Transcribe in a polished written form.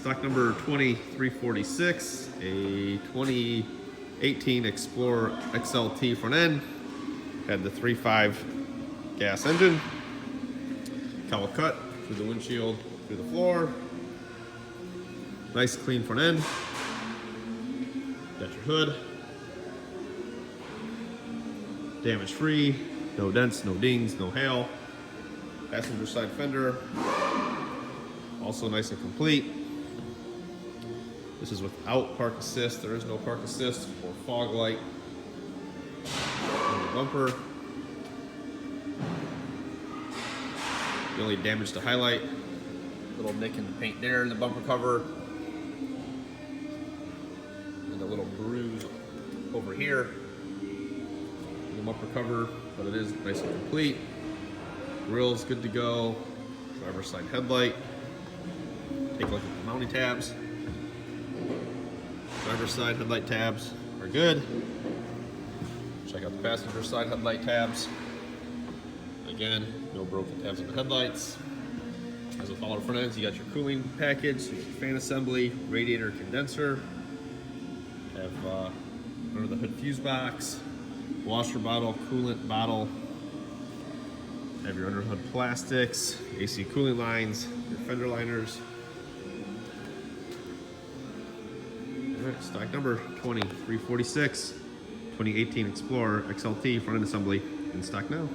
Stock number 2346, a 2018 Explorer XLT front end. Had the 3.5 gas engine. Cowl cut through the windshield, through the floor. Nice clean front end. Got your hood. Damage free, no dents, no dings, no hail. Passenger side fender, also nice and complete. This is without park assist. There is no park assist or fog light on the bumper. The only damage to highlight, little nick in the paint there in the bumper cover, and a little bruise over here in the bumper cover, but it is nice and complete. Grill's good to go. Driver's side headlight. Take a look at the mounting tabs. Driver's side headlight tabs are good. Check out the passenger side headlight tabs. Again, no broken tabs on the headlights. As with all our front ends, you got your cooling package, so you got your fan assembly, radiator condenser. Have under the hood fuse box, washer bottle, coolant bottle. Have your under hood plastics, AC cooling lines, your fender liners. All right, stock number 2346, 2018 Explorer XLT front end assembly in stock now.